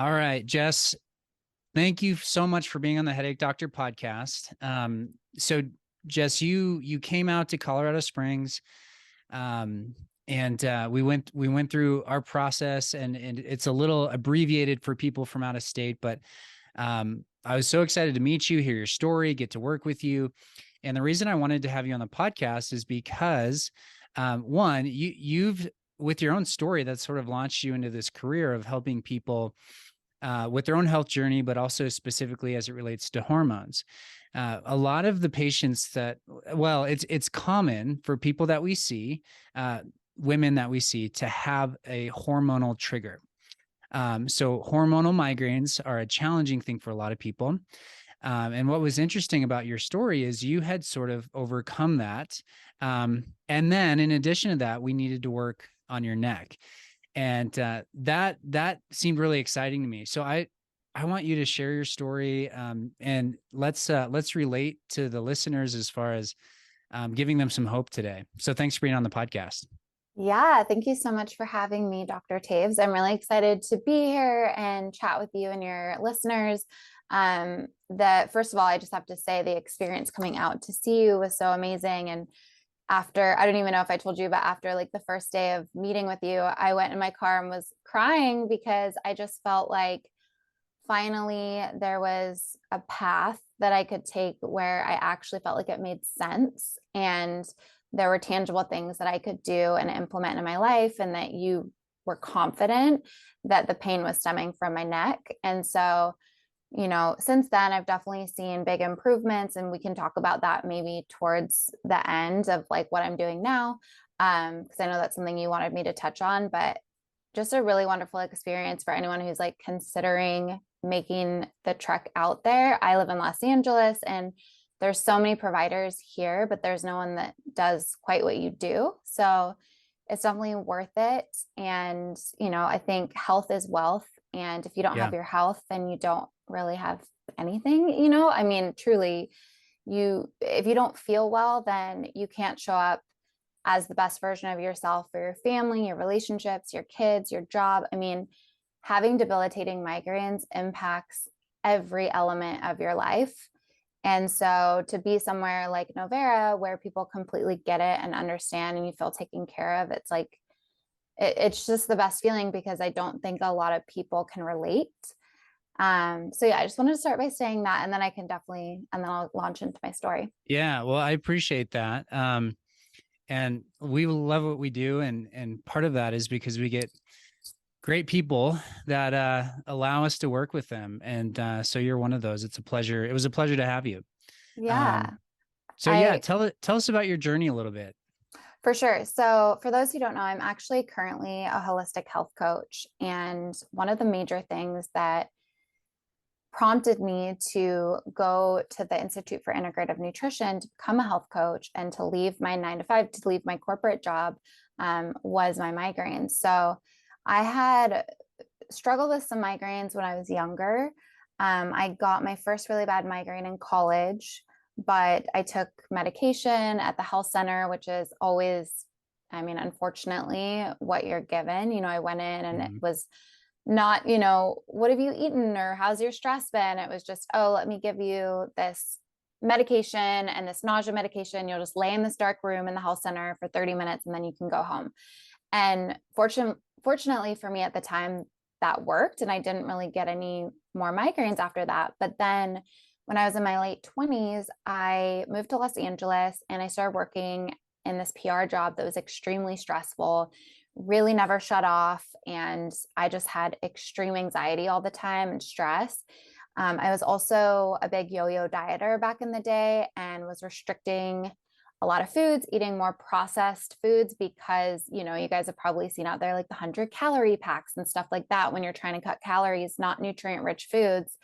All right, Jess, thank you so much for being on the Headache Doctor podcast. So Jess, you came out to Colorado Springs, um, and we went through our process, and it's a little abbreviated for people from out of state, but I was so excited to meet you, hear your story, get to work with you. And the reason I wanted to have you on the podcast is because one, you've with your own story that sort of launched you into this career of helping people with their own health journey, but also specifically as it relates to hormones. A lot of the patients that, well, it's common for people that we see, women that we see, to have a hormonal trigger. So hormonal migraines are a challenging thing for a lot of people. And what was interesting about your story is you had sort of overcome that. And then in addition to that, we needed to work on your neck. And that seemed really exciting to me. So I want you to share your story, and let's relate to the listeners as far as giving them some hope today. So thanks for being on the podcast. Yeah, thank you so much for having me, Dr. Taves. I'm really excited to be here and chat with you and your listeners. First of all, I just have to say the experience coming out to see you was so amazing. And after, I don't even know if I told you, but after like the first day of meeting with you, I went in my car and was crying because I just felt like finally there was a path that I could take where I actually felt like it made sense. And there were tangible things that I could do and implement in my life, and that you were confident that the pain was stemming from my neck. And so, since then, I've definitely seen big improvements, and we can talk about that maybe towards the end of like what I'm doing now. Because I know that's something you wanted me to touch on, but just a really wonderful experience for anyone who's like considering making the trek out there. I live in Los Angeles, and there's so many providers here, but there's no one that does quite what you do. So it's definitely worth it. And, I think health is wealth. And if you don't have Yeah. your health, then you don't really have anything, I mean, truly, if you don't feel well, then you can't show up as the best version of yourself for your family, your relationships, your kids, your job. I mean, having debilitating migraines impacts every element of your life. And so to be somewhere like Novera, where people completely get it and understand and you feel taken care of, it's like, it's just the best feeling, because I don't think a lot of people can relate. So yeah, I just wanted to start by saying that, and then and then I'll launch into my story. Yeah. Well, I appreciate that. And we love what we do. And part of that is because we get great people that allow us to work with them. And so you're one of those. It's a pleasure. It was a pleasure to have you. Yeah, Um, so yeah, I tell us about your journey a little bit. for sure. So for those who don't know, I'm actually currently a holistic health coach. And one of the major things that prompted me to go to the Institute for Integrative Nutrition to become a health coach and to leave my 9 to 5, to leave my corporate job, was my migraines. So I had struggled with some migraines when I was younger. I got my first really bad migraine in college, but I took medication at the health center, which is always, I mean, unfortunately, what you're given. I went in and it Mhm. was not, what have you eaten or how's your stress been? It was just, oh, let me give you this medication and this nausea medication. You'll just lay in this dark room in the health center for 30 minutes and then you can go home. And fortunately for me at the time, that worked. And I didn't really get any more migraines after that. But then when I was in my late 20s, I moved to Los Angeles and I started working in this PR job that was extremely stressful, really never shut off. And I just had extreme anxiety all the time and stress. I was also a big yo-yo dieter back in the day and was restricting a lot of foods, eating more processed foods, because, you guys have probably seen out there like the 100-calorie packs and stuff like that when you're trying to cut calories, not nutrient rich foods.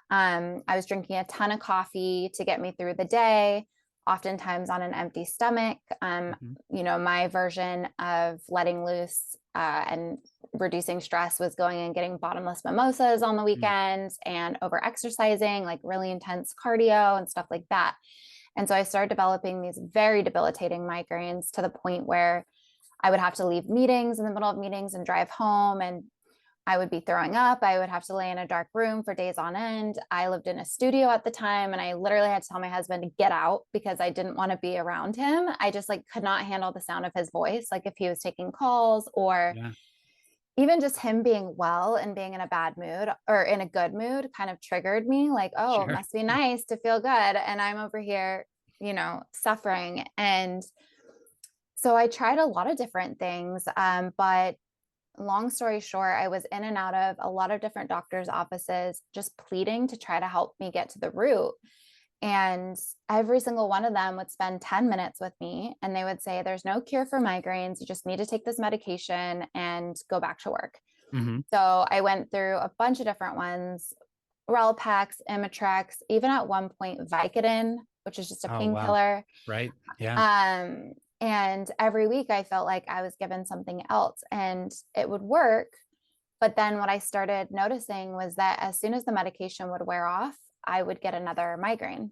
I was drinking a ton of coffee to get me through the day, oftentimes on an empty stomach. Mhm. My version of letting loose and reducing stress was going and getting bottomless mimosas on the Mm. weekends and over exercising, like really intense cardio and stuff like that. And so I started developing these very debilitating migraines to the point where I would have to leave meetings in the middle of meetings and drive home. And I would be throwing up. I would have to lay in a dark room for days on end. I lived in a studio at the time, and I literally had to tell my husband to get out because I didn't want to be around him. I just like could not handle the sound of his voice, like if he was taking calls or Yeah. even just him being well and being in a bad mood or in a good mood kind of triggered me like, oh, it Sure. must be nice to feel good. And I'm over here, suffering. And so I tried a lot of different things. But long story short, I was in and out of a lot of different doctors' offices, just pleading to try to help me get to the root. And every single one of them would spend 10 minutes with me and they would say, there's no cure for migraines. You just need to take this medication and go back to work. Hmm. So I went through a bunch of different ones, Relpex, Imitrex, even at one point Vicodin, which is just a Oh, wow. painkiller. Right. Yeah. Um, and every week I felt like I was given something else and it would work. But then what I started noticing was that as soon as the medication would wear off, I would get another migraine.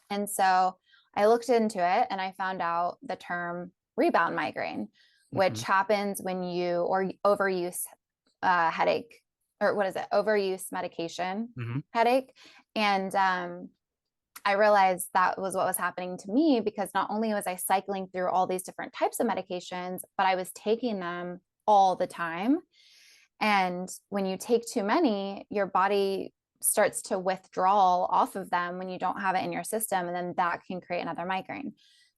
And so I looked into it and I found out the term rebound migraine, which Hmm. happens when you or overuse headache, or what is it? Overuse medication Hmm. headache. And I realized that was what was happening to me because not only was I cycling through all these different types of medications, but I was taking them all the time. And when you take too many, your body starts to withdraw off of them when you don't have it in your system. And then that can create another migraine.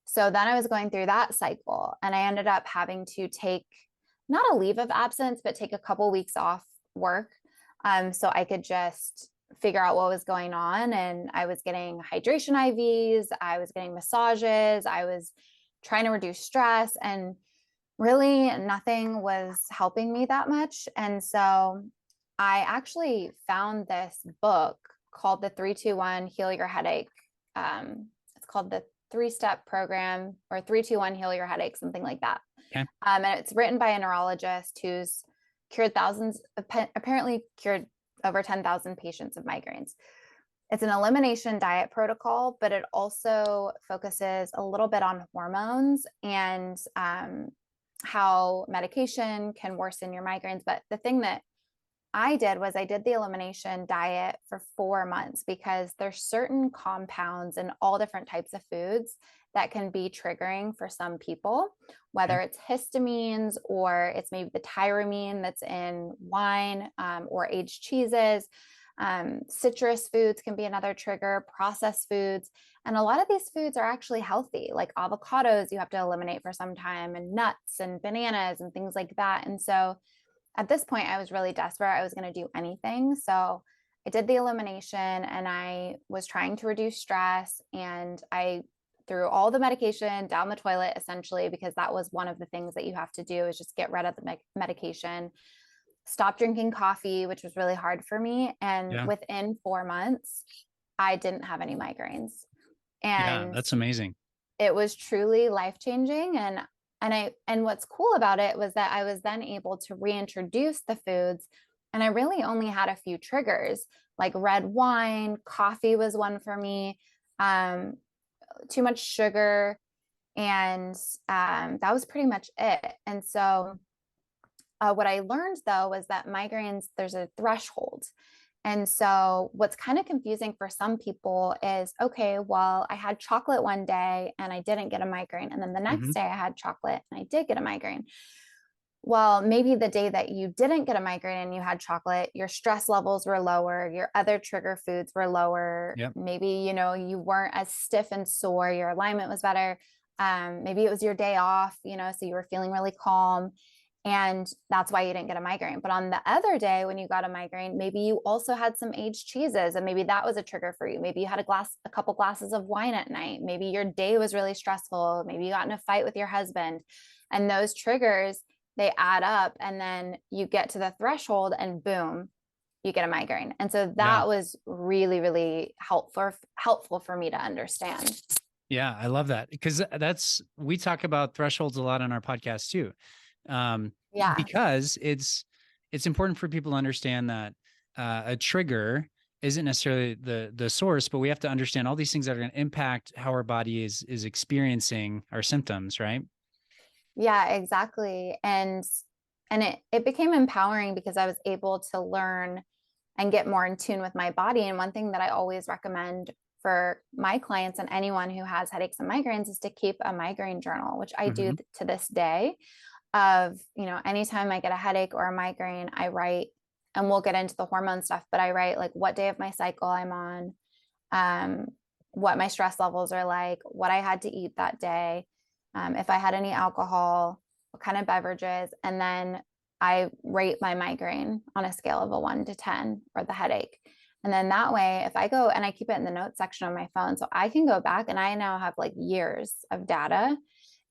So then I was going through that cycle and I ended up having to take not a leave of absence, but take a couple weeks off work. So I could just figure out what was going on. And I was getting hydration IVs, I was getting massages, I was trying to reduce stress, and really nothing was helping me that much. And so I actually found this book called the 321 Heal Your Headache. It's called the 3-step program or 321 Heal Your Headache, something like that. Okay. And it's written by a neurologist who's apparently cured over 10,000 patients of migraines. It's an elimination diet protocol, but it also focuses a little bit on hormones and how medication can worsen your migraines. But the thing that I did was I did the elimination diet for 4 months because there's certain compounds in all different types of foods that can be triggering for some people, whether Okay. it's histamines or it's maybe the tyramine that's in wine or aged cheeses. Citrus foods can be another trigger, processed foods. And a lot of these foods are actually healthy, like avocados, you have to eliminate for some time, and nuts and bananas and things like that. And so at this point, I was really desperate. I was going to do anything. So I did the elimination and I was trying to reduce stress. And I threw all the medication down the toilet, essentially, because that was one of the things that you have to do is just get rid of the medication. Stop drinking coffee, which was really hard for me. And Yeah. within 4 months, I didn't have any migraines. Yeah. And That's amazing. it was truly life-changing. And what's cool about it was that I was then able to reintroduce the foods, and I really only had a few triggers, like red wine, coffee was one for me, um, too much sugar, and that was pretty much it. And so what I learned though was that migraines, there's a threshold. And so what's kind of confusing for some people is, okay, well, I had chocolate one day and I didn't get a migraine. And then the next Hmm. day I had chocolate and I did get a migraine. Well, maybe the day that you didn't get a migraine and you had chocolate, your stress levels were lower, your other trigger foods were lower. Yep. Maybe, you weren't as stiff and sore, your alignment was better. Maybe it was your day off, so you were feeling really calm. And that's why you didn't get a migraine. But on the other day when you got a migraine, maybe you also had some aged cheeses and maybe that was a trigger for you. Maybe you had a couple glasses of wine at night. Maybe your day was really stressful. Maybe you got in a fight with your husband. And those triggers, they add up, and then you get to the threshold and boom, you get a migraine. And so Yeah. that was really, really helpful for me to understand. Yeah. I love that because we talk about thresholds a lot on our podcast too. Yeah. Because it's important for people to understand that a trigger isn't necessarily the source, but we have to understand all these things that are going to impact how our body is experiencing our symptoms, right? Yeah, exactly. And and it became empowering because I was able to learn and get more in tune with my body. And one thing that I always recommend for my clients and anyone who has headaches and migraines is to keep a migraine journal, which I do to this day. Of, anytime I get a headache or a migraine, I write, and we'll get into the hormone stuff, but I write like what day of my cycle I'm on, what my stress levels are like, what I had to eat that day, if I had any alcohol, what kind of beverages, and then I rate my migraine on a scale of a 1 to 10, or the headache. And then that way, if I go, and I keep it in the notes section on my phone, so I can go back and I now have like years of data,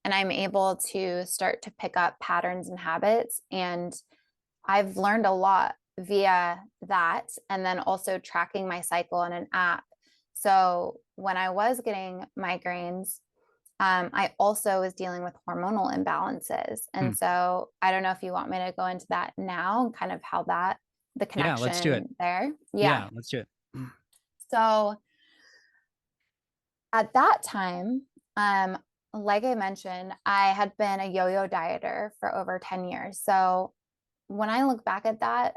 and I'm able to start to pick up patterns and habits. And I've learned a lot via that. And then also tracking my cycle in an app. So when I was getting migraines, I also was dealing with hormonal imbalances. And so I don't know if you want me to go into that now, kind of how the connection Yeah, let's do it. there. Yeah, let's do it. So at that time, like I mentioned, I had been a yo-yo dieter for over 10 years. So when I look back at that,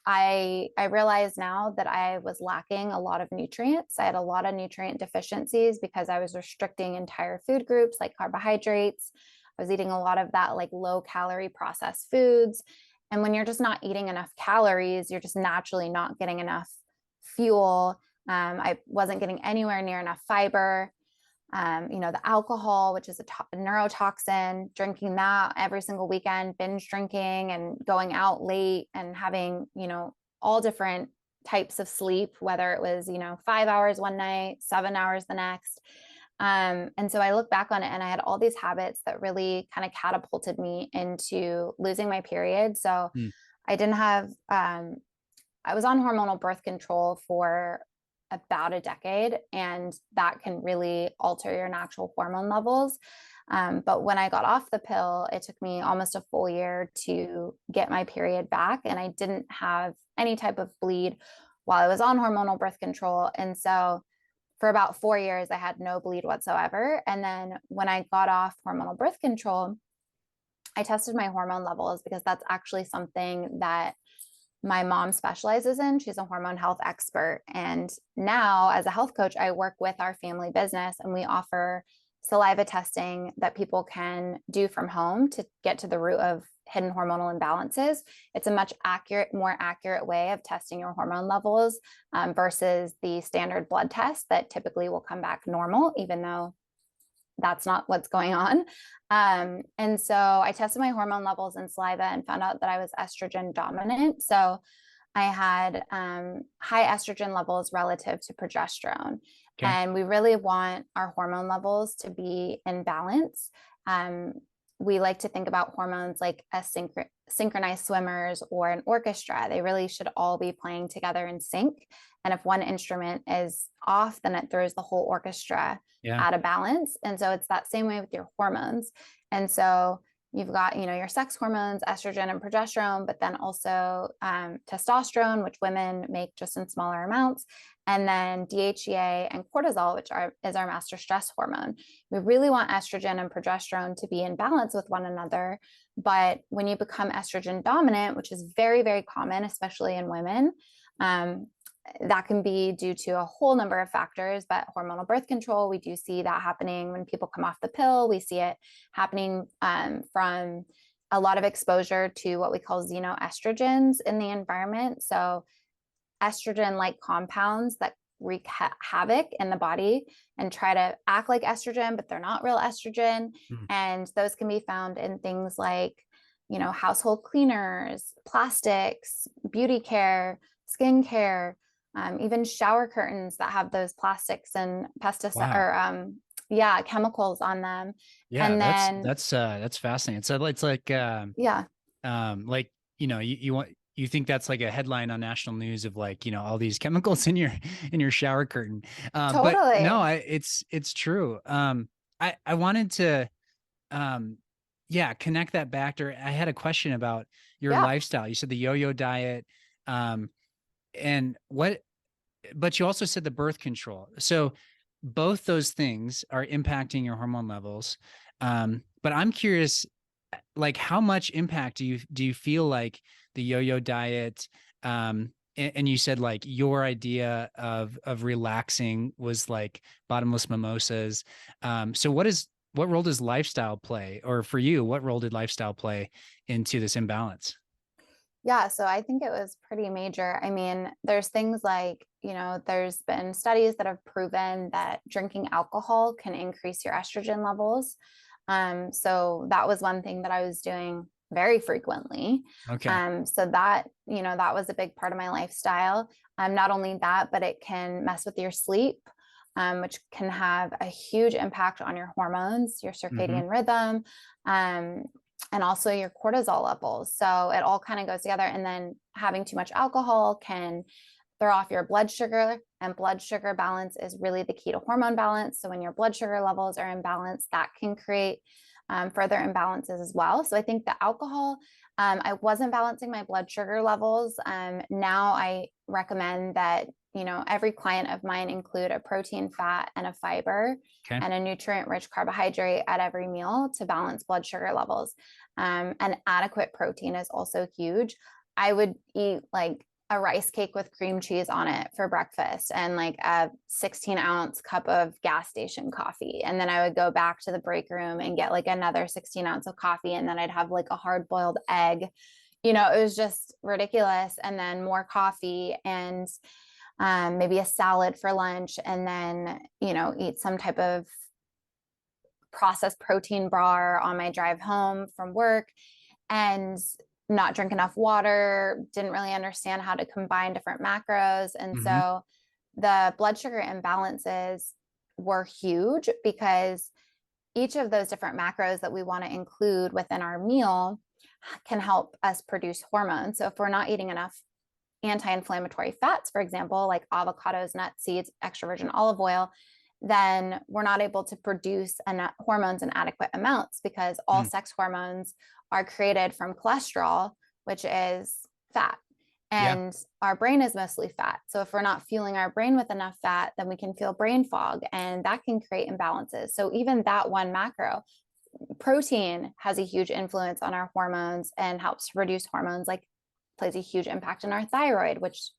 I realize now that I was lacking a lot of nutrients. I had a lot of nutrient deficiencies because I was restricting entire food groups like carbohydrates. I was eating a lot of that like low calorie processed foods. And when you're just not eating enough calories, you're just naturally not getting enough fuel. I wasn't getting anywhere near enough fiber. The alcohol, which is a neurotoxin, drinking that every single weekend, binge drinking and going out late and having, all different types of sleep, whether it was, 5 hours one night, 7 hours the next. And so I look back on it and I had all these habits that really kind of catapulted me into losing my period. So I didn't have, I was on hormonal birth control for about a decade, and that can really alter your natural hormone levels. But when I got off the pill, it took me almost a full year to get my period back. And I didn't have any type of bleed while I was on hormonal birth control. And so for about 4 years, I had no bleed whatsoever. And then when I got off hormonal birth control, I tested my hormone levels because that's actually something that my mom specializes in. She's a hormone health expert. And now, as a health coach, I work with our family business, and we offer saliva testing that people can do from home to get to the root of hidden hormonal imbalances. It's a much more accurate way of testing your hormone levels versus the standard blood test that typically will come back normal, even though that's not what's going on. And so I tested my hormone levels in saliva and found out that I was estrogen dominant. So I had high estrogen levels relative to progesterone. Okay. And we really want our hormone levels to be in balance. We like to think about hormones like synchronized swimmers or an orchestra. They really should all be playing together in sync. And if one instrument is off, then it throws the whole orchestra out of balance. And so it's that same way with your hormones. And so you've got, your sex hormones, estrogen and progesterone, but then also testosterone, which women make just in smaller amounts, and then DHEA and cortisol, which is our master stress hormone. We really want estrogen and progesterone to be in balance with one another. But when you become estrogen dominant, which is very, very common, especially in women, that can be due to a whole number of factors, but hormonal birth control, we do see that happening when people come off the pill. We see it happening from a lot of exposure to what we call xenoestrogens in the environment. So estrogen-like compounds that wreak havoc in the body and try to act like estrogen, but they're not real estrogen. And those can be found in things like, household cleaners, plastics, beauty care, skincare, even shower curtains that have those plastics and pesticides or chemicals on them. Yeah, and that's fascinating. So it's like like you think that's like a headline on national news of like all these chemicals in your shower curtain. Totally. But no, it's true. I wanted to connect that back to. I had a question about your lifestyle. You said the yo-yo diet, but you also said the birth control. So both those things are impacting your hormone levels. But I'm curious, like how much impact do you feel like the yo-yo diet, and you said like your idea of relaxing was like bottomless mimosas. So what role does lifestyle play? Or for you, what role did lifestyle play into this imbalance? Yeah, so I think it was pretty major. I mean, there's things like, there's been studies that have proven that drinking alcohol can increase your estrogen levels. So that was one thing that I was doing very frequently. Okay. So that, that was a big part of my lifestyle. Not only that, but it can mess with your sleep, which can have a huge impact on your hormones, your Mm-hmm. circadian rhythm. Um, and also your cortisol levels. So it all kind of goes together. And then having too much alcohol can throw off your blood sugar, and blood sugar balance is really the key to hormone balance. So when your blood sugar levels are imbalanced, that can create further imbalances as well. So I think the alcohol, I wasn't balancing my blood sugar levels. Now I recommend that, every client of mine include a protein, fat, and a fiber Okay. and a nutrient rich carbohydrate at every meal to balance blood sugar levels. And adequate protein is also huge. I would eat like a rice cake with cream cheese on it for breakfast and like a 16-ounce cup of gas station coffee. And then I would go back to the break room and get like another 16 ounce of coffee. And then I'd have like a hard boiled egg. It was just ridiculous. And then more coffee and maybe a salad for lunch, and then, eat some type of processed protein bar on my drive home from work, and not drink enough water, didn't really understand how to combine different macros. And Mm-hmm. so the blood sugar imbalances were huge because each of those different macros that we want to include within our meal can help us produce hormones. So if we're not eating enough anti-inflammatory fats, for example, like avocados, nuts, seeds, extra virgin olive oil, then we're not able to produce hormones in adequate amounts because all Mm. sex hormones are created from cholesterol, which is fat. Yeah. And our brain is mostly fat. So if we're not fueling our brain with enough fat, then we can feel brain fog, and that can create imbalances. So even that one macro, protein, has a huge influence on our hormones and helps to produce hormones, like plays a huge impact in our thyroid, which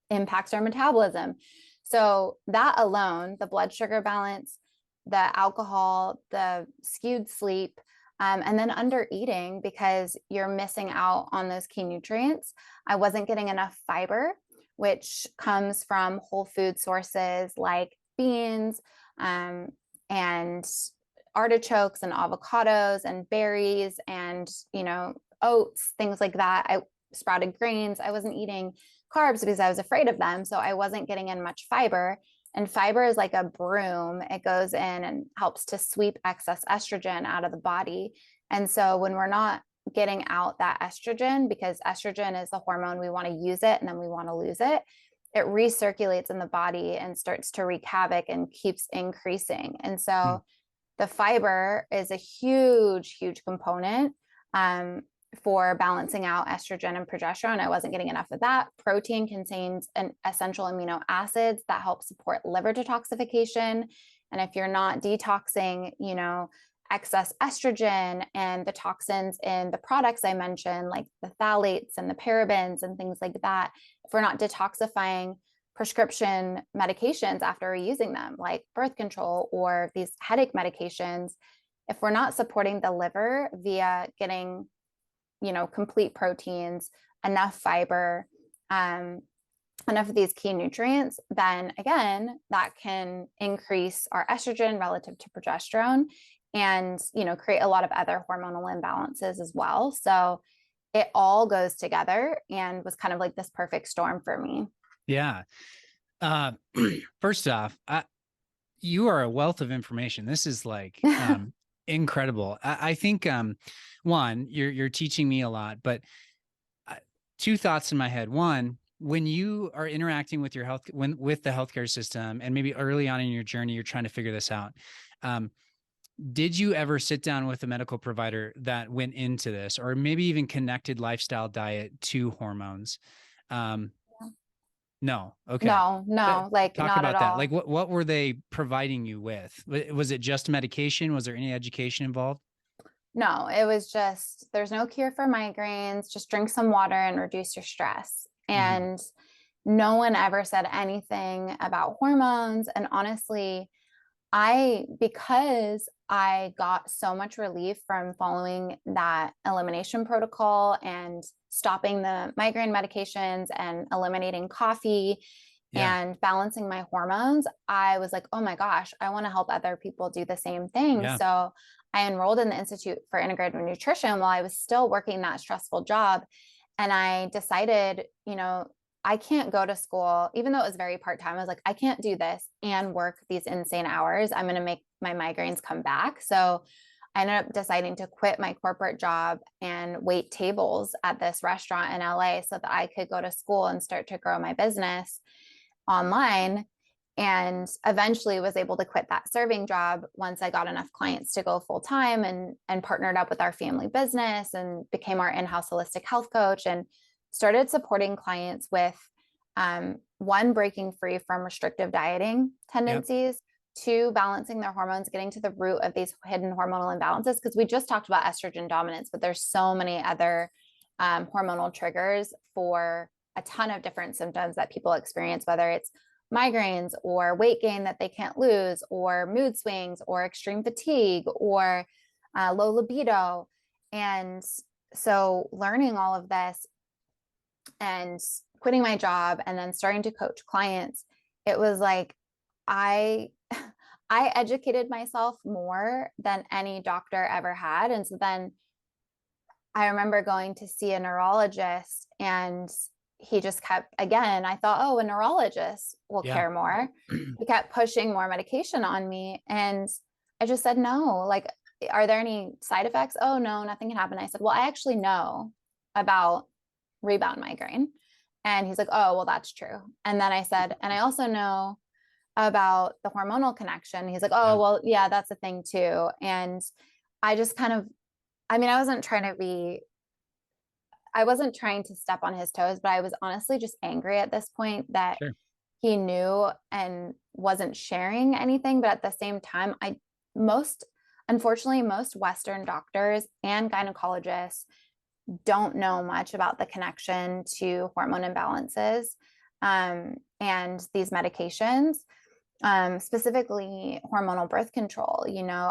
impacts our metabolism. So that alone, the blood sugar balance, the alcohol, the skewed sleep, and then under eating because you're missing out on those key nutrients. I wasn't getting enough fiber, which comes from whole food sources like beans, and artichokes and avocados and berries and, oats, things like that. I sprouted grains. I wasn't eating carbs because I was afraid of them. So I wasn't getting in much fiber. And fiber is like a broom. It goes in and helps to sweep excess estrogen out of the body. And so when we're not getting out that estrogen, because estrogen is the hormone, we want to use it and then we want to lose it, it recirculates in the body and starts to wreak havoc and keeps increasing. And Mm. so the fiber is a huge, huge component for balancing out estrogen and progesterone. I wasn't getting enough of that. Protein contains an essential amino acids that help support liver detoxification. And if you're not detoxing, excess estrogen and the toxins in the products I mentioned, like the phthalates and the parabens and things like that, if we're not detoxifying prescription medications after using them, like birth control or these headache medications, if we're not supporting the liver via getting, complete proteins, enough fiber, enough of these key nutrients, then again, that can increase our estrogen relative to progesterone and, create a lot of other hormonal imbalances as well. So it all goes together and was kind of like this perfect storm for me. Yeah. Uh, First off, you are a wealth of information. This is like incredible. I think one, you're teaching me a lot, but two thoughts in my head. One, when you are interacting with your with the healthcare system, and maybe early on in your journey, you're trying to figure this out. Did you ever sit down with a medical provider that went into this, or maybe even connected lifestyle diet to hormones? No. Okay. No, like Talk not at about that. all. Like what were they providing you with? Was it just medication? Was there any education involved? No, it was just, there's no cure for migraines. Just drink some water and reduce your stress. Hmm. And no one ever said anything about hormones. And honestly, because I got so much relief from following that elimination protocol and stopping the migraine medications and eliminating coffee Yeah. and balancing my hormones, I was like, oh my gosh, I want to help other people do the same thing. Yeah. So I enrolled in the Institute for Integrative Nutrition while I was still working that stressful job. And I decided, I can't go to school, even though it was very part time. I was like, I can't do this and work these insane hours. I'm going to make my migraines come back. So I ended up deciding to quit my corporate job and wait tables at this restaurant in LA so that I could go to school and start to grow my business online. And eventually was able to quit that serving job once I got enough clients to go full time, and partnered up with our family business and became our in-house holistic health coach and started supporting clients with one, breaking free from restrictive dieting Yep. tendencies, two, balancing their hormones, getting to the root of these hidden hormonal imbalances. Because we just talked about estrogen dominance, but there's so many other hormonal triggers for a ton of different symptoms that people experience, whether it's migraines or weight gain that they can't lose, or mood swings, or extreme fatigue, or low libido. And so learning all of this and quitting my job and then starting to coach clients, it was like I I educated myself more than any doctor ever had. And so then I remember going to see a neurologist, and he just kept, again, I thought, oh, a neurologist will Yeah. care more. He kept pushing more medication on me. And I just said, no, like, are there any side effects? Oh, no, nothing can happen. I said, well, I actually know about rebound migraine. And he's like, oh, well, that's true. And then I said, and I also know about the hormonal connection. He's like, Yeah. oh, well, yeah, that's a thing too. And I just kind of, I mean, I wasn't trying to step on his toes, but I was honestly just angry at this point that Sure. he knew and wasn't sharing anything. But at the same time, unfortunately, most Western doctors and gynecologists don't know much about the connection to hormone imbalances and these medications, specifically hormonal birth control.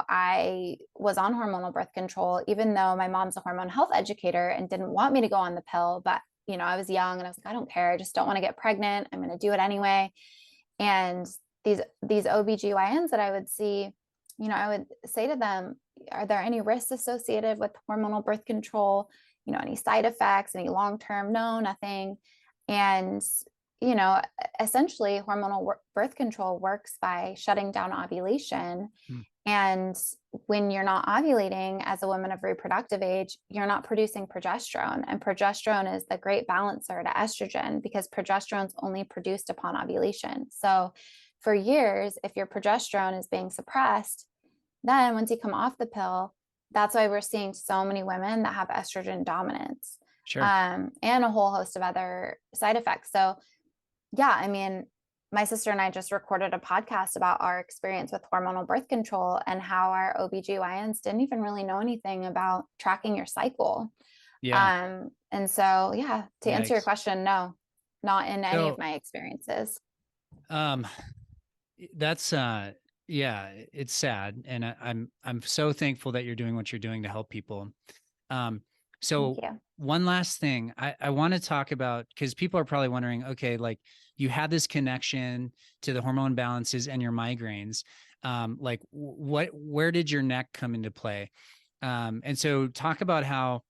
I was on hormonal birth control, even though my mom's a hormone health educator and didn't want me to go on the pill. But, I was young and I was like, I don't care. I just don't want to get pregnant. I'm going to do it anyway. And these OBGYNs that I would see, I would say to them, are there any risks associated with hormonal birth control? Any side effects, any long-term? No, nothing. And, you know, essentially hormonal birth control works by shutting down ovulation. Mm. And when you're not ovulating as a woman of reproductive age, you're not producing progesterone. And progesterone is the great balancer to estrogen because progesterone is only produced upon ovulation. So for years, if your progesterone is being suppressed, then once you come off the pill, that's why we're seeing so many women that have estrogen dominance, Sure. and a whole host of other side effects. So yeah, I mean, my sister and I just recorded a podcast about our experience with hormonal birth control and how our OBGYNs didn't even really know anything about tracking your cycle. Yeah. And so, yeah, to answer your Yikes. question, no, not in any of So, my experiences. um, that's yeah, it's sad, and I'm so thankful that you're doing what you're doing to help people. Um, Thank so you. one last thing I want to talk about, because people are probably wondering, okay, like you had this connection to the hormone balances and your migraines. Like where did your neck come into play? And so talk about how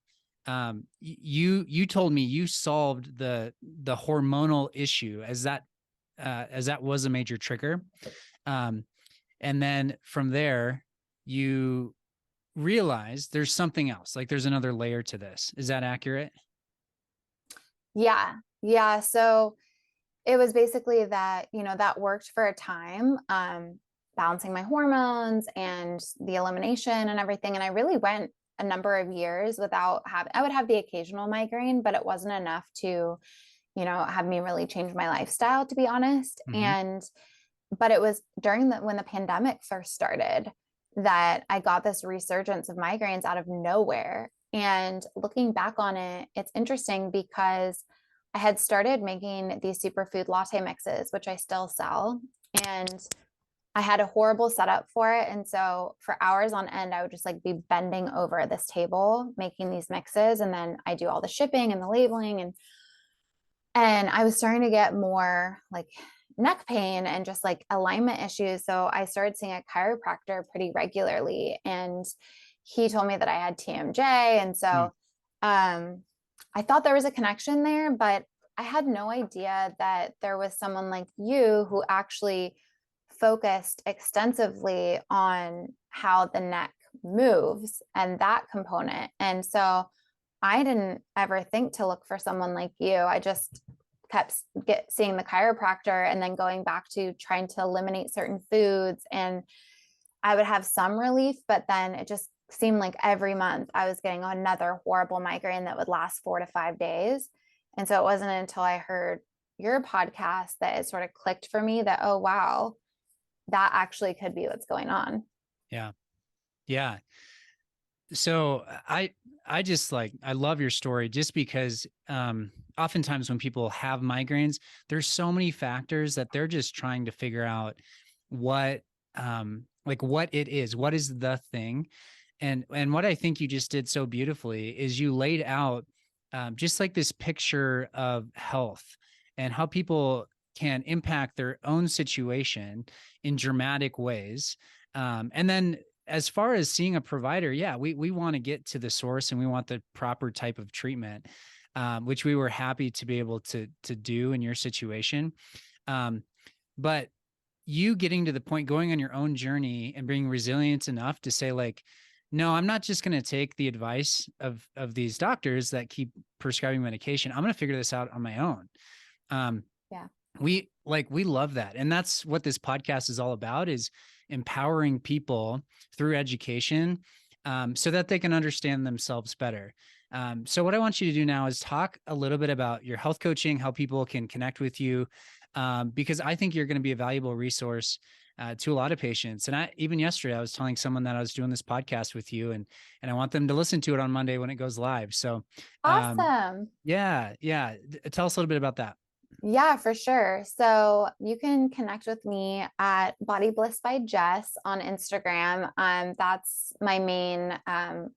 you told me you solved the hormonal issue as that was a major trigger. Um, and then from there, you realize there's something else, like there's another layer to this. Is that accurate? Yeah. Yeah. So it was basically that, that worked for a time, balancing my hormones and the elimination and everything. And I really went a number of years without I would have the occasional migraine, but it wasn't enough to, have me really change my lifestyle, to be honest. Mm-hmm. But it was when the pandemic first started, that I got this resurgence of migraines out of nowhere. And looking back on it, it's interesting because I had started making these superfood latte mixes, which I still sell. And I had a horrible setup for it. And so for hours on end, I would just like be bending over this table, making these mixes. And then I do all the shipping and the labeling. And I was starting to get more like neck pain and just like alignment issues. So I started seeing a chiropractor pretty regularly. And he told me that I had TMJ. And Mm. so I thought there was a connection there, but I had no idea that there was someone like you who actually focused extensively on how the neck moves and that component. And so I didn't ever think to look for someone like you. I just kept seeing the chiropractor and then going back to trying to eliminate certain foods. And I would have some relief, but then it just seemed like every month I was getting another horrible migraine that would last 4 to 5 days. And so it wasn't until I heard your podcast that it sort of clicked for me that, oh, wow, that actually could be what's going on. Yeah. Yeah. So I just like, I love your story just because oftentimes when people have migraines, there's so many factors that they're just trying to figure out what like what it is, what is the thing. And what I think you just did so beautifully is you laid out just like this picture of health and how people can impact their own situation in dramatic ways. And then as far as seeing a provider, yeah, we want to get to the source and we want the proper type of treatment, which we were happy to be able to do in your situation. But you getting to the point, going on your own journey and being resilient enough to say like, no, I'm not just going to take the advice of these doctors that keep prescribing medication. I'm going to figure this out on my own. Yeah. We love that. And that's what this podcast is all about, is empowering people through education, so that they can understand themselves better. So what I want you to do now is talk a little bit about your health coaching, how people can connect with you, because I think you're going to be a valuable resource to a lot of patients. And even yesterday, I was telling someone that I was doing this podcast with you, and I want them to listen to it on Monday when it goes live. So, Awesome. yeah. Tell us a little bit about that. Yeah, for sure. So you can connect with me at Body Bliss by Jess on Instagram. That's my main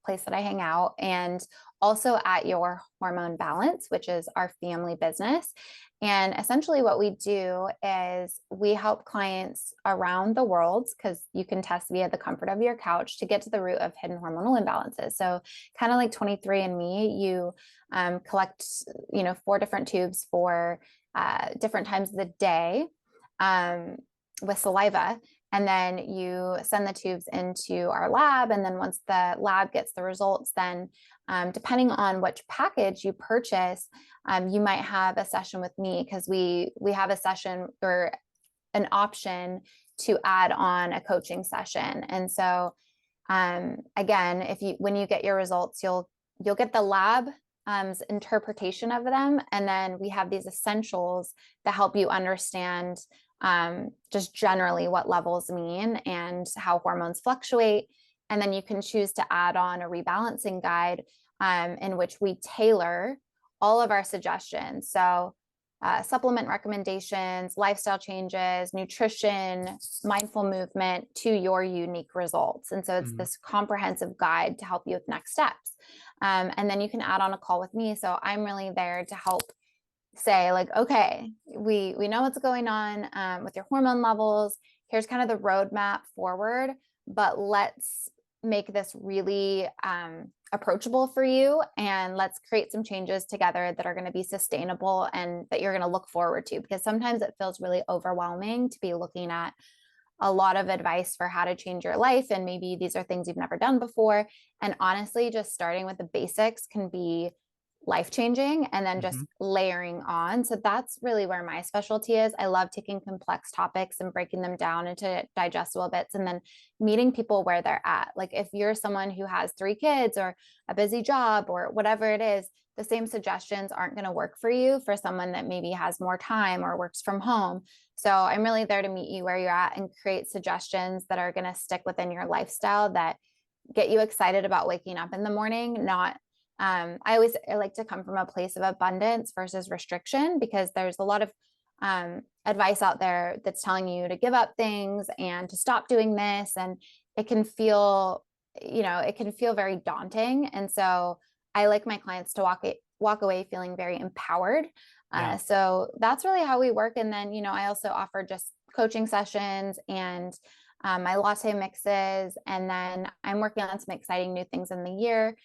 place that I hang out, and also at Your Hormone Balance, which is our family business. And essentially, what we do is we help clients around the world, because you can test via the comfort of your couch, to get to the root of hidden hormonal imbalances. So, kind of like 23andMe, you collect, 4 different tubes for different times of the day with saliva. And then you send the tubes into our lab. And then once the lab gets the results, then depending on which package you purchase, you might have a session with me, because we have a session or an option to add on a coaching session. And so again, when you get your results, you'll get the lab interpretation of them. And then we have these essentials that help you understand just generally what levels mean and how hormones fluctuate. And then you can choose to add on a rebalancing guide in which we tailor all of our suggestions. So supplement recommendations, lifestyle changes, nutrition, mindful movement to your unique results. And so it's this comprehensive guide to help you with next steps. And then you can add on a call with me. So I'm really there to help say like, okay, we know what's going on with your hormone levels. Here's kind of the roadmap forward, but let's make this really approachable for you. And let's create some changes together that are going to be sustainable and that you're going to look forward to, because sometimes it feels really overwhelming to be looking at a lot of advice for how to change your life. And maybe these are things you've never done before. And honestly, just starting with the basics can be life-changing and then just Mm-hmm. layering on. So that's really where my specialty is. I love taking complex topics and breaking them down into digestible bits and then meeting people where they're at. Like if you're someone who has 3 kids or a busy job or whatever it is, the same suggestions aren't going to work for you for someone that maybe has more time or works from home. So I'm really there to meet you where you're at and create suggestions that are going to stick within your lifestyle that get you excited about waking up in the morning, not I like to come from a place of abundance versus restriction because there's a lot of advice out there that's telling you to give up things and to stop doing this. And it can feel, it can feel very daunting. And so I like my clients to walk away feeling very empowered. Yeah. So that's really how we work. And then, I also offer just coaching sessions and my latte mixes. And then I'm working on some exciting new things in the year,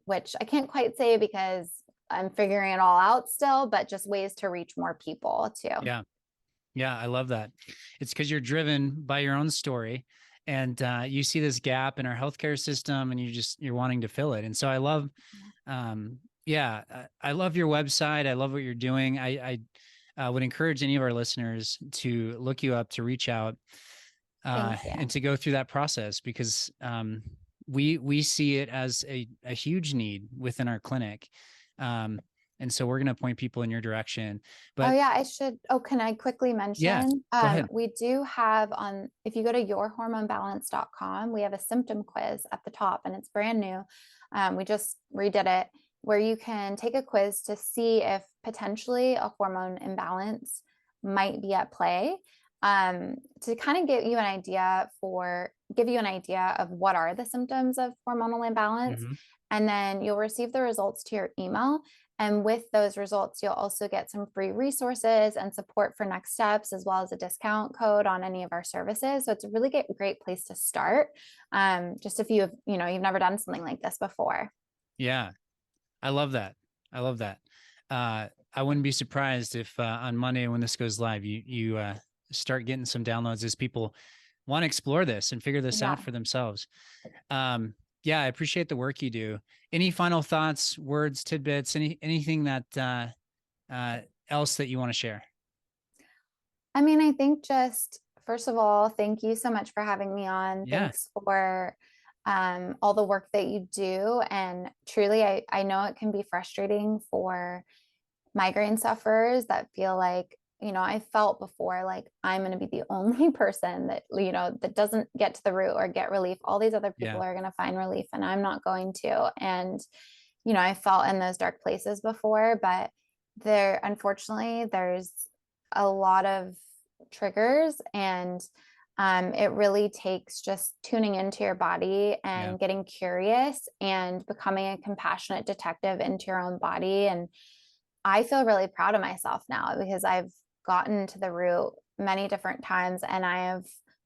which I can't quite say because I'm figuring it all out still, but just ways to reach more people too. Yeah. Yeah. I love that. It's because you're driven by your own story and you see this gap in our healthcare system and you're wanting to fill it. And so I love, I love your website. I love what you're doing. I would encourage any of our listeners to look you up, to reach out, and to go through that process because we see it as a huge need within our clinic. And so we're going to point people in your direction. But can I quickly mention? Go ahead. We do have if you go to yourhormonebalance.com, we have a symptom quiz at the top and it's brand new. We just redid it where you can take a quiz to see if potentially a hormone imbalance might be at play. To kind of give you an idea of what are the symptoms of hormonal imbalance. Mm-hmm. And then you'll receive the results to your email. And with those results, you'll also get some free resources and support for next steps, as well as a discount code on any of our services. So it's a really great place to start. Just if you've never done something like this before. Yeah, I love that. I love that. I wouldn't be surprised if on Monday when this goes live, you start getting some downloads as people want to explore this and figure this out for themselves. I appreciate the work you do. Any final thoughts, words, tidbits, anything that else that you want to share? I mean, I think just first of all, thank you so much for having me on. Yeah. Thanks for all the work that you do. And truly, I know it can be frustrating for migraine sufferers that feel like, I felt before like I'm going to be the only person that, that doesn't get to the root or get relief. All these other people are going to find relief and I'm not going to. And, I felt in those dark places before, but unfortunately, there's a lot of triggers and it really takes just tuning into your body and getting curious and becoming a compassionate detective into your own body. And I feel really proud of myself now because I've gotten to the root many different times and I have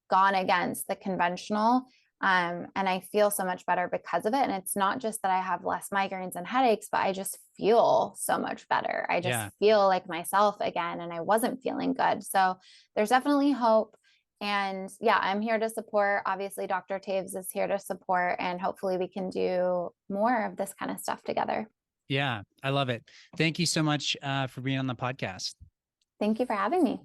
gone against the conventional. And I feel so much better because of it. And it's not just that I have less migraines and headaches, but I just feel so much better. I just feel like myself again, and I wasn't feeling good. So there's definitely hope. And I'm here to support. Obviously, Dr. Taves is here to support, and hopefully we can do more of this kind of stuff together. Yeah, I love it. Thank you so much for being on the podcast. Thank you for having me.